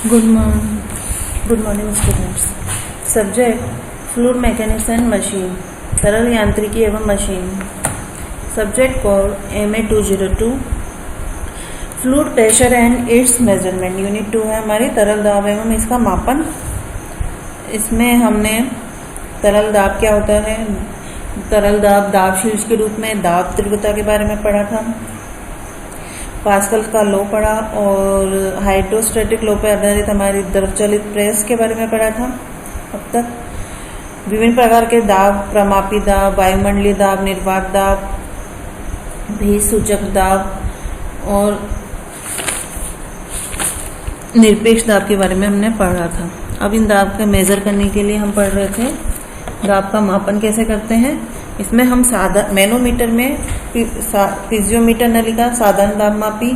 Good morning students. Subject Fluid Mechanics and Machine, तरल यांत्रिकी एवं machine. Subject code MA202. Fluid pressure and its measurement. Unit 2 है हमारी तरल दाब एवं इसका मापन. इसमें हमने तरल दाब क्या होता है, तरल दाब दाब शीर्ष के रूप में दाब तीव्रता के बारे में पढ़ा था, पास्कल का लॉ पढ़ा और हाइड्रोस्टैटिक लॉ पर आधारित हमारी द्रव चलित प्रेस के बारे में पढ़ा था. अब तक विभिन्न प्रकार के दाब, प्रमापी दाब, वायुमंडलीय दाब, निर्वात दाब, भेद सूचक दाब और निरपेक्ष दाब के बारे में हमने पढ़ा था. अब इन दाब का मेजर करने के लिए हम पढ़ रहे थे दाब का मापन कैसे करते हैं. इसमें हम मैनोमीटर में फिजियोमीटर नलिका साधारण दाब मापी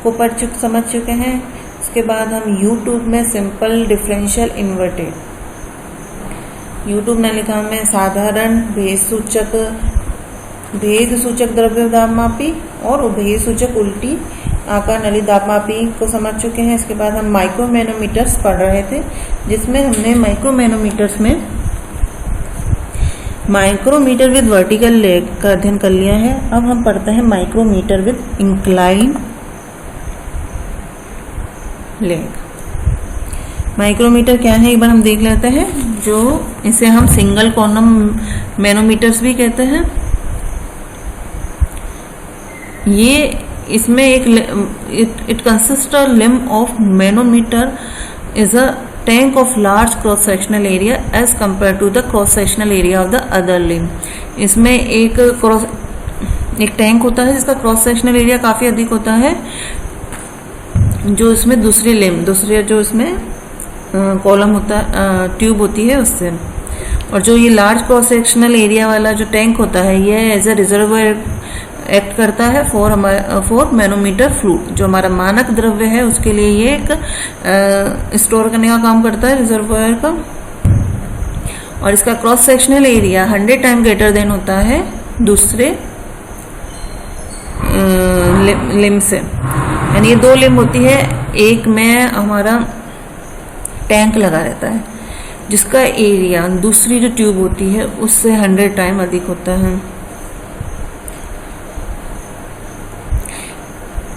को समझ चुके हैं. उसके बाद हम यूट्यूब में सिंपल डिफरेंशियल इन्वर्टेड, यूट्यूब नलिका में साधारण भेद सूचक द्रव्य दाब मापी और भेद सूचक उल्टी आकार नली दाब मापी को समझ चुके हैं. इसके बाद हम माइक्रोमैनोमीटर्स पढ़ रहे थे, जिसमें हमने माइक्रोमैनोमीटर्स में माइक्रोमीटर विद वर्टिकल लेग का अध्ययन कर लिया है. अब हम पढ़ते हैं micrometer with incline leg. Micrometer क्या है एक बार हम देख लेते हैं. जो इसे हम सिंगल कॉलम मैनोमीटर्स भी कहते हैं. ये इसमें एक it consist of limb of manometer is a tank of large cross sectional area as compared to the cross sectional area of the other limb. इसमें एक टैंक होता है जिसका क्रॉस सेक्शनल एरिया काफी अधिक होता है जो इसमें दूसरे जो इसमें कॉलम होता है, ट्यूब होती है उससे. और जो ये लार्ज क्रॉस सेक्शनल एरिया वाला जो टैंक होता है ये एज ए रिजर्वोयर एक्ट करता है फॉर मैनोमीटर फ्लूइड. जो हमारा मानक द्रव्य है उसके लिए ये एक स्टोर करने का काम करता है रिजर्वोयर का. और इसका cross sectional area 100 time greater than होता है दूसरे लिम्ब से. यानी ये दो लिम्ब होती है, एक में हमारा टैंक लगा रहता है जिसका एरिया दूसरी जो ट्यूब होती है उससे 100 टाइम अधिक होता है.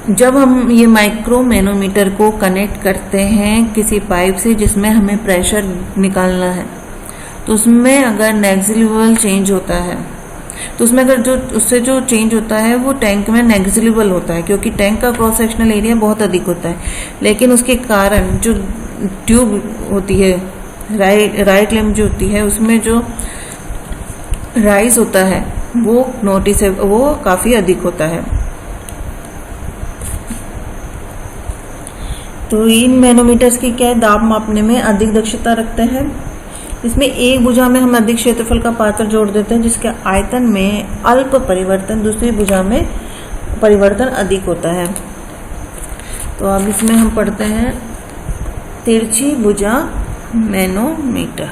जब हम ये माइक्रो मैनोमीटर को कनेक्ट करते हैं किसी पाइप से जिसमें हमें प्रेशर निकालना है, तो उसमें अगर नेग्लिजिबल चेंज होता है तो उसमें अगर उससे जो चेंज होता है वो टैंक में नेग्लिजिबल होता है, क्योंकि टैंक का क्रॉस सेक्शनल एरिया बहुत अधिक होता है. लेकिन उसके कारण जो ट्यूब होती है राइट लिम्ब जो होती है उसमें जो राइज होता है वो काफी अधिक होता है. तो इन मैनोमीटर्स की क्या है, दाब मापने में अधिक दक्षता रखते हैं. इसमें एक भुजा में हम अधिक क्षेत्रफल का पात्र जोड़ देते हैं जिसके आयतन में अल्प परिवर्तन, दूसरी भुजा में परिवर्तन अधिक होता है. तो अब इसमें हम पढ़ते हैं तिरछी भुजा मैनोमीटर.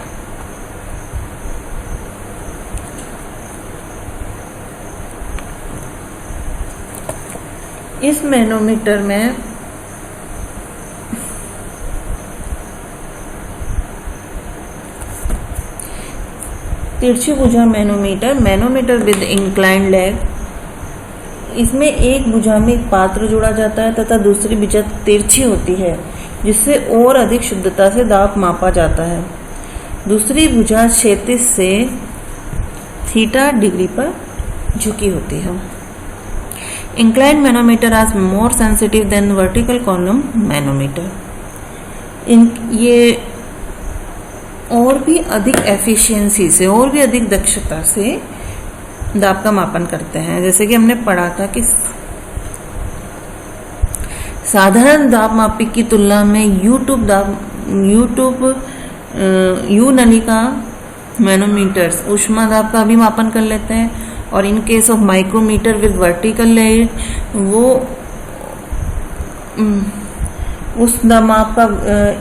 इस मैनोमीटर में तिरछी भुजा मैनोमीटर विद इंक्लाइंड लेग. इसमें एक भुजा में एक पात्र जोड़ा जाता है तथा दूसरी भुजा तिरछी होती है जिससे और अधिक शुद्धता से दाब मापा जाता है. दूसरी भुजा क्षैतिज से थीटा डिग्री पर झुकी होती है. Inclined manometer are more sensitive than vertical column manometer. ये और भी अधिक एफिशिएंसी से और भी अधिक दक्षता से दाब का मापन करते हैं. जैसे कि हमने पढ़ा था कि साधारण दाब मापी की तुलना में यू नलिका मैनोमीटर्स ऊष्मा दाब का भी मापन कर लेते हैं. और in case of micrometer with vertical leg वो उस माप का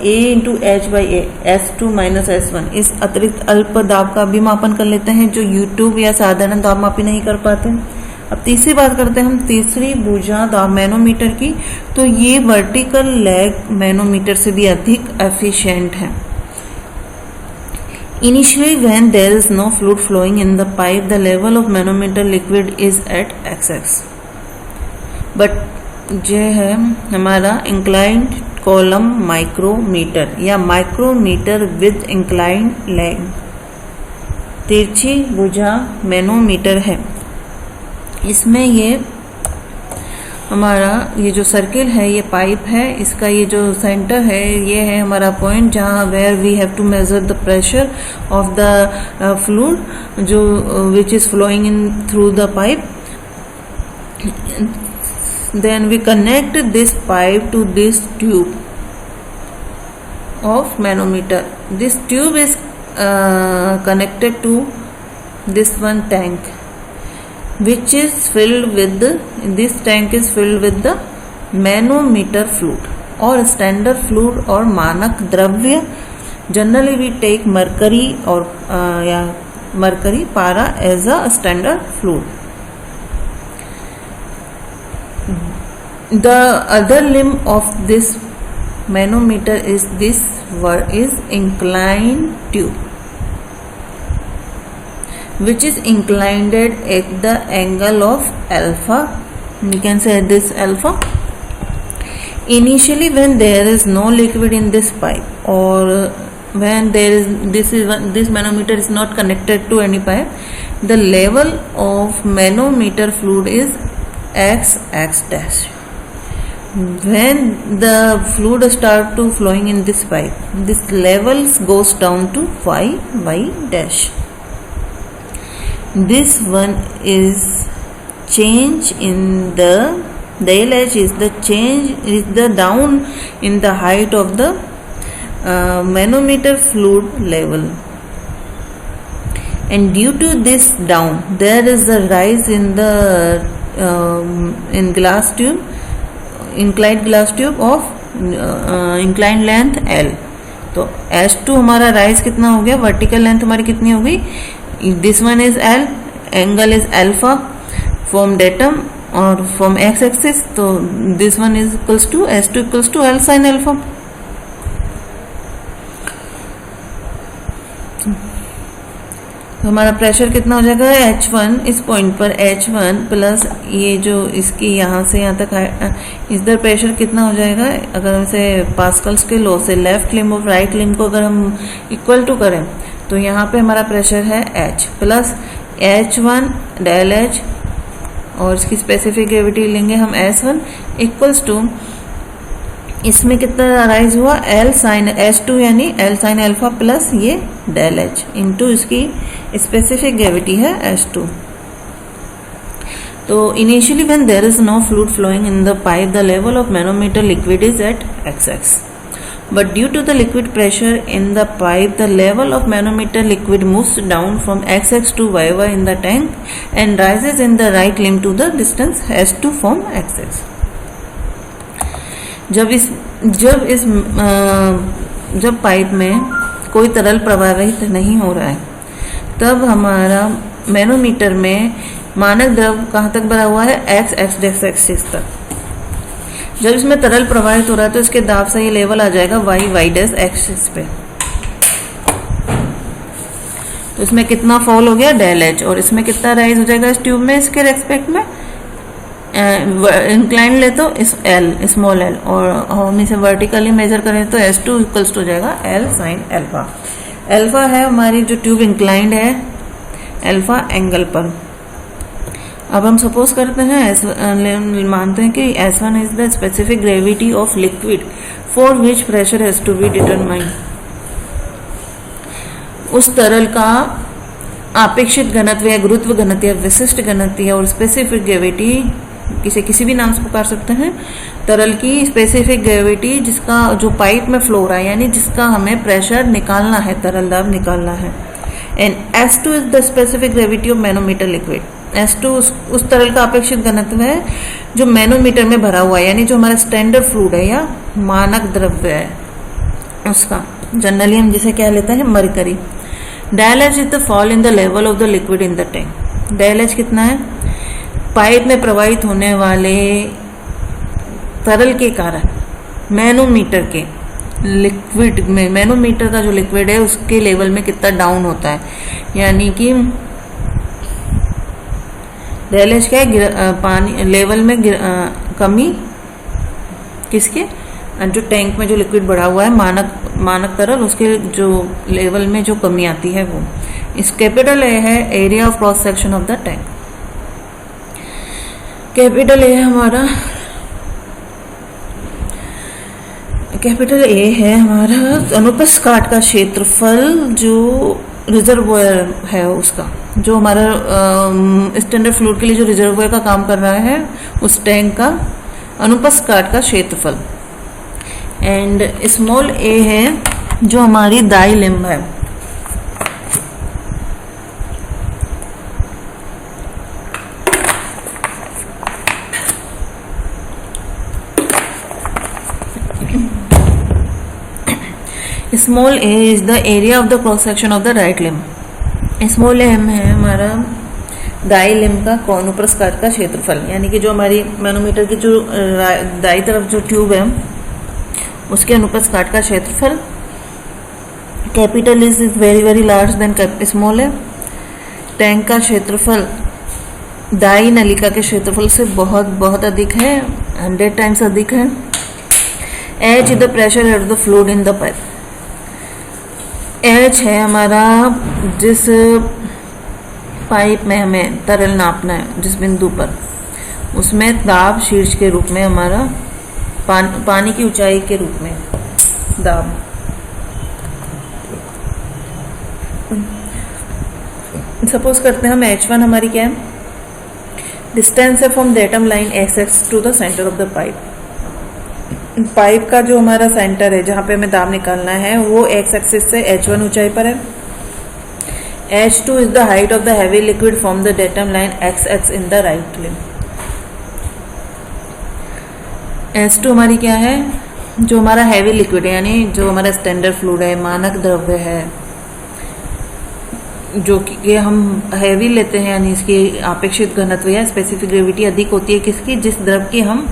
A/H/A S2 - S1 इस अतिरिक्त अल्प दाब का भी मापन कर लेते हैं जो यूट्यूब या साधारण दाब मापी नहीं कर पाते. अब तीसरी बात करते हैं हम तीसरी भुजा दाब मैनोमीटर की। तो ये वर्टिकल लैग मैनोमीटर से भी अधिक एफिशिएंट है। Initially, when there is no fluid flowing in the pipe, the level of manometer liquid is at xx. But जो है हमारा inclined column micrometer या micrometer with inclined leg, तिरछी भुजा मैनोमीटर है। इसमें ये हमारा ये जो सर्किल है ये पाइप है, इसका ये जो सेंटर है ये है हमारा पॉइंट जहाँ where we have to measure the pressure of the fluid जो which is flowing in through the pipe. Then we connect this pipe to this tube of manometer. This tube is connected to this one tank which is filled with this tank is filled with the manometer fluid or standard fluid or मानक द्रव्य। Generally we take mercury or mercury para as a standard fluid. The other limb of this manometer is inclined tube which is inclined at the angle of alpha. We can say this alpha. Initially when there is no liquid in this pipe or when there is this manometer is not connected to any pipe, the level of manometer fluid is xx dash. When the fluid start to flowing in this pipe, this levels goes down to y dash. This one is change in the LH is the change is the down in the height of the manometer fluid level, and due to this down there is a rise in the in glass tube, inclined glass tube of inclined length L। तो H2 हमारा rise कितना हो गया, vertical length हमारी कितनी हो गई, this one is L, angle is alpha from datum और फ्रॉम एक्स एक्सिस, तो this one is equals to H2 equals to L sine alpha. तो हमारा प्रेशर कितना हो जाएगा H1 इस पॉइंट पर H1 प्लस ये जो इसकी यहाँ से यहाँ तक इधर प्रेशर कितना हो जाएगा, अगर हम इसे पास्कल्स के लॉ से लेफ्ट लिम्ब और राइट लिम्ब को अगर हम इक्वल टू करें तो यहाँ पे हमारा प्रेशर है H plus H1 del H और इसकी स्पेसिफिक ग्रेविटी लेंगे हम S1 इक्वल्स टू इसमें कितना राइज हुआ L साइन H2 यानी L साइन अल्फा प्लस ये डेल H इंटू इसकी स्पेसिफिक ग्रेविटी है H2। तो initially when there is no fluid flowing in the pipe the level of manometer liquid is at xx, but due to the liquid pressure in the pipe the level of manometer liquid moves down from xx to yy in the tank and rises in the right limb to the distance h2 from xx। जब pipe में कोई तरल प्रवाहित नहीं हो रहा है तब हमारा मैनोमीटर में मानक द्रव कहाँ तक भरा हुआ है, x एक्सिस तक। जब इसमें तरल प्रवाहित हो रहा है तो इसके दाब से ये लेवल आ जाएगा y डैश एक्सिस पे। तो इसमें कितना फॉल हो गया डेल H और इसमें कितना राइज हो जाएगा इस ट्यूब में इसके रेस्पेक्ट में, इंक्लाइन ले तो इस L स्मॉल l और हम इसे वर्टिकली मेजर करें तो H2 इक्वल्स हो जाएगा L साइन अल्फा। अल्फा है हमारी जो ट्यूब इंक्लाइंड है अल्फा एंगल पर। अब हम सपोज करते हैं मानते हैं कि S1 is the specific gravity of liquid for which pressure has to be determined. उस तरल का आपेक्षित घनत्व या गुरुत्व घनत्व या विशिष्ट घनत्व और स्पेसिफिक ग्रेविटी किसी भी नाम से पुकार सकते हैं। तरल की स्पेसिफिक ग्रेविटी जिसका जो पाइप में फ्लो हो रहा है यानी जिसका हमें प्रेशर निकालना है, तरल दाब निकालना है। And S2 is the specific gravity of manometer liquid. S2 उस तरल का अपेक्षित घनत्व है जो मैनोमीटर में भरा हुआ है यानी जो हमारा स्टैंडर्ड फ्लूइड है या मानक द्रव्य है उसका। जनरली हम जिसे क्या लेते हैं mercury. Del H is the fall in the level of the liquid in the tank. Del H कितना है, पाइप में प्रवाहित होने वाले तरल के कारण मैनोमीटर के लिक्विड में, मैनोमीटर का जो लिक्विड है उसके लेवल में कितना डाउन होता है, यानी कि डेलेज क्या है, पानी लेवल में कमी किसके, जो टैंक में जो लिक्विड बढ़ा हुआ है मानक तरल, उसके जो लेवल में जो कमी आती है वो। इस कैपिटल ए है area of cross section of the tank. Capital A हमारा, कैपिटल ए है हमारा अनुप्रस्थ काट का क्षेत्रफल जो रिजर्वोयर है उसका, जो हमारा स्टैंडर्ड फ्लूइड के लिए जो रिजर्वोयर का काम कर रहा है उस टैंक का अनुप्रस्थ काट का क्षेत्रफल। एंड स्मॉल ए है जो हमारी दाई लिम्ब है। Small a is the area of the cross section of the right limb. Small a है हमारा दाई लिम्ब का अनुप्रस्थ काट का क्षेत्रफल, यानी कि जो हमारी मैनोमीटर की जो दाई तरफ जो ट्यूब है उसके अनुप्रस्थ काट का क्षेत्रफल। Capital is very very large than small है। टैंक का क्षेत्रफल दाई नलिका के क्षेत्रफल से बहुत बहुत अधिक है, 100 टाइम्स अधिक है। H is the pressure head of the fluid in the pipe. H है हमारा जिस पाइप में हमें तरल नापना है, जिस बिंदु पर, उसमें दाब शीर्ष के रूप में हमारा पानी की ऊंचाई के रूप में दाब। सपोज करते हैं हम H1 हमारी क्या है, डिस्टेंस है from datum line XX to the centre of the pipe. Pipe का जो हमारा सेंटर है जहां पे हमें दाब निकालना है वो X एक्सिस से H1 ऊंचाई पर है। H2 is the height of the heavy liquid from the datum line XX in the right limb. H2 हमारी क्या है, जो हमारा हैवी लिक्विड है, यानी जो हमारा स्टैंडर्ड फ्लूइड है, मानक द्रव्य है, जो कि हम हैवी लेते हैं, यानी इसकी आपेक्षिक घनत्व या स्पेसिफिक ग्रेविटी अधिक होती है किसकी, जिस द्रव की हम,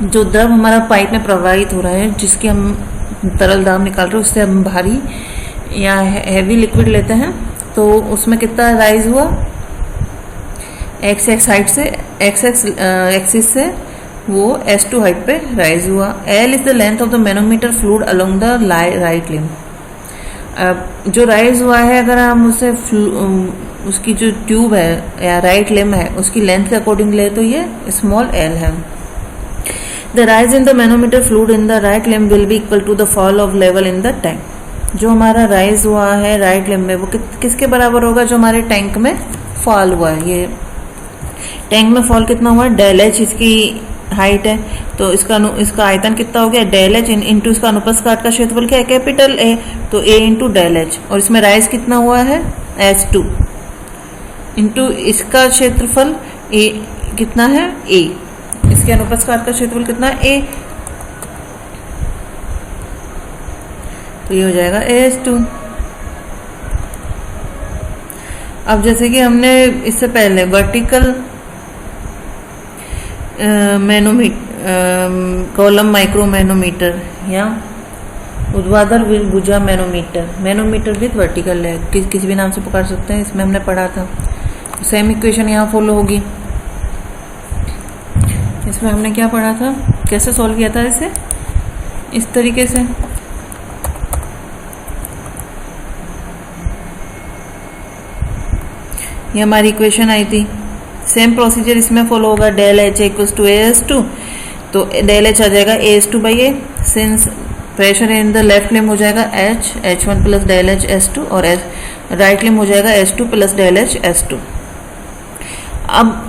जो द्रव हमारा पाइप में प्रवाहित हो रहा है, जिसके हम तरल दाब निकाल रहे हैं, उससे हम भारी या हैवी लिक्विड लेते हैं, तो उसमें कितना राइज हुआ, एक्स हाइट से, एक्सिस से वो S2 हाइट पे राइज हुआ। L is the length of the manometer fluid along the right limb. जो राइज हुआ है, अगर हम उसे उसकी जो ट्यूब है या राइट लिम्ब है उसकी लेंथ के अकॉर्डिंग ले तो ये स्मॉल l है। The rise in the manometer fluid in the right limb will be equal to the fall of level in the tank. जो हमारा राइज हुआ है राइट लिम्ब में वो किसके बराबर होगा, जो हमारे टैंक में फॉल हुआ है। ये टैंक में फॉल कितना हुआ, डेल एच इसकी हाइट है, तो इसका आयतन कितना हो गया, डेल एच इंटू इसका अनुप्रस्थ काट का क्षेत्रफल क्या है, कैपिटल ए, तो ए इंटू डेल एच, और इसमें राइज कितना हुआ है H2 इंटू इसका क्षेत्रफल ए कितना है ए, इसके अनुप्रस्थ काट का क्षेत्रफल कितना है ए, तो ये हो जाएगा H2। अब जैसे कि हमने इससे पहले वर्टिकल कॉलम माइक्रोमैनोमीटर या ऊर्ध्वाधर भुजा मैनोमीटर विद वर्टिकल है, किसी भी नाम से पुकार सकते हैं, इसमें हमने पढ़ा था। सेम इक्वेशन यहाँ फॉलो होगी। इसमें हमने क्या पढ़ा था, कैसे सॉल्व किया था इसे, इस तरीके से। ये हमारी इक्वेशन आई थी। सेम प्रोसीजर इसमें फॉलो होगा, del H equals to AS2, तो डेल एच आ जाएगा AS2 by A, since pressure in the left limb हो जाएगा H1 plus del H S2 और राइट लिम्ब हो जाएगा H2 plus del H S2। अब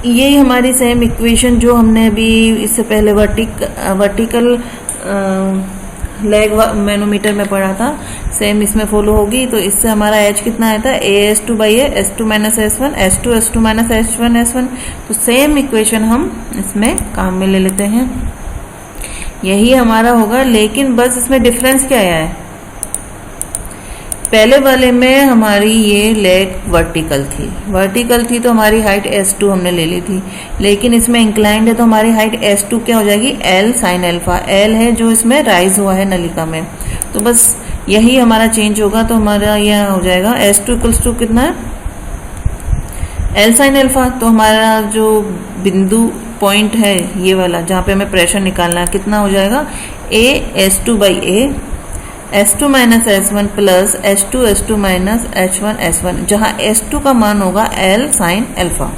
यही हमारी सेम इक्वेशन जो हमने अभी इससे पहले वर्टिकल लेग मैनोमीटर में पढ़ा था, सेम इसमें फॉलो होगी। तो इससे हमारा H कितना आया था, AS2 by A, S2 minus S1, S2 S2 minus H1 S1। तो सेम इक्वेशन हम इसमें काम में ले लेते हैं, यही हमारा होगा। लेकिन बस इसमें डिफरेंस क्या आया है, पहले वाले में हमारी ये लेग वर्टिकल थी तो हमारी हाइट S2 हमने ले ली थी, लेकिन इसमें इंक्लाइंड है तो हमारी हाइट S2 क्या हो जाएगी, L sin अल्फा। L है जो इसमें राइज हुआ है नलिका में, तो बस यही हमारा चेंज होगा। तो हमारा यह हो जाएगा S2 इक्वल्स टू कितना है, L sin अल्फा। तो हमारा जो बिंदु पॉइंट है ये वाला जहाँ पे हमें प्रेशर निकालना है कितना हो जाएगा, A S2 by A S2 minus S1 plus S2 minus H1 S1, जहाँ S2 का मान होगा L sin अल्फा।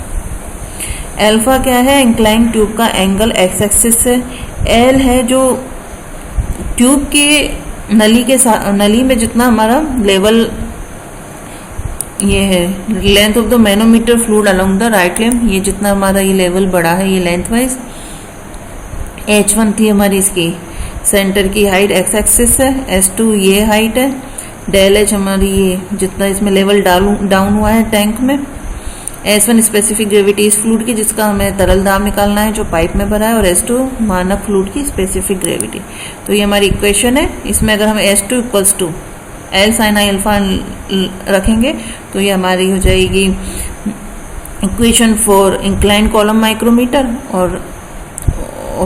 अल्फा क्या है, इंक्लाइन ट्यूब का एंगल एक्स एक्सिस से। L है जो ट्यूब के नली में जितना हमारा लेवल ये है, length of the manometer fluid along the right limb, ये जितना हमारा ये लेवल बड़ा है ये लेंथ वाइज। H1 थी हमारी इसकी सेंटर की हाइट एक्स एक्सिस है, S2 ये हाइट है, डेल H हमारी ये जितना इसमें लेवल डाउन हुआ है टैंक में। S1 स्पेसिफिक ग्रेविटी इस फ्लूइड की जिसका हमें तरल दाब निकालना है जो पाइप में भरा है, और S2 मानक फ्लूइड की स्पेसिफिक ग्रेविटी। तो ये हमारी इक्वेशन है। इसमें अगर हम S2 equals to L sin alpha रखेंगे तो ये हमारी हो जाएगी equation for incline column micrometer. और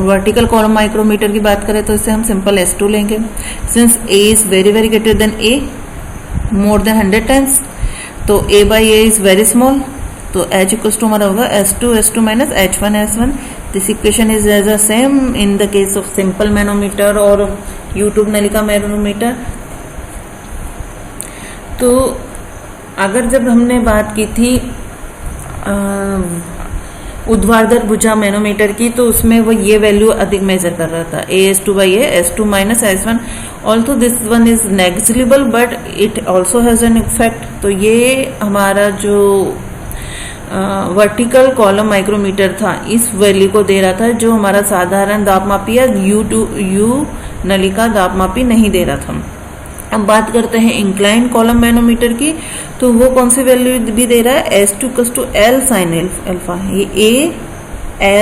वर्टिकल कॉलम माइक्रोमीटर की बात करें तो इससे हम सिंपल S2 लेंगे। Since A is very very greater than A, more than 100 times, तो A by A is very small, तो H इक्वल्स टू हमारा होगा S2 minus H1 S1। This equation is as a same in the case of simple manometer और YouTube नलिका manometer. तो अगर जब हमने बात की थी ऊर्ध्वाधर भुजा मैनोमीटर की, तो उसमें वो ये वैल्यू अधिक मेजर कर रहा था, AS2 by A S2 minus S1। Also this one is negligible but it also has an effect. तो ये हमारा जो वर्टिकल कॉलम माइक्रोमीटर था इस वैल्यू को दे रहा था, जो हमारा साधारण दाबमापी या U नलिका दाबमापी नहीं दे रहा था। अब बात करते हैं इंक्लाइन कॉलम मैनोमीटर की, तो वो कौन सी वैल्यू भी दे रहा है, S2 equals to L sin alpha. ये A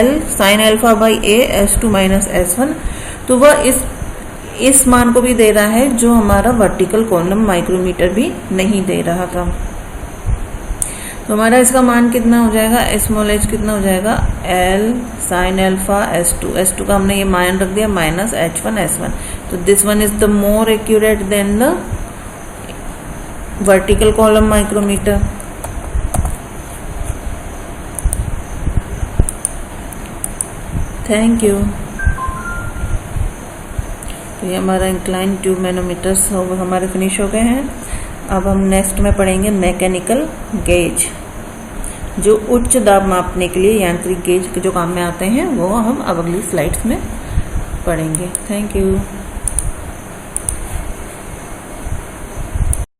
L sin alpha by A S2 minus S1, तो वह इस मान को भी दे रहा है जो हमारा वर्टिकल कॉलम माइक्रोमीटर भी नहीं दे रहा था। तो हमारा इसका मान कितना हो जाएगा, स्मॉल h कितना हो जाएगा, L sin अल्फा S2 का हमने ये मान रख दिया माइनस H1 S1। तो this one is the more accurate than the vertical column micrometer. Thank you. तो ये हमारा इंक्लाइन ट्यूब मैनोमीटर्स हमारे फिनिश हो गए हैं। अब हम नेक्स्ट में पढ़ेंगे मैकेनिकल गेज, जो उच्च दाब मापने के लिए यांत्रिक गेज के जो काम में आते हैं वो हम अब अगली स्लाइड्स में पढ़ेंगे। Thank you.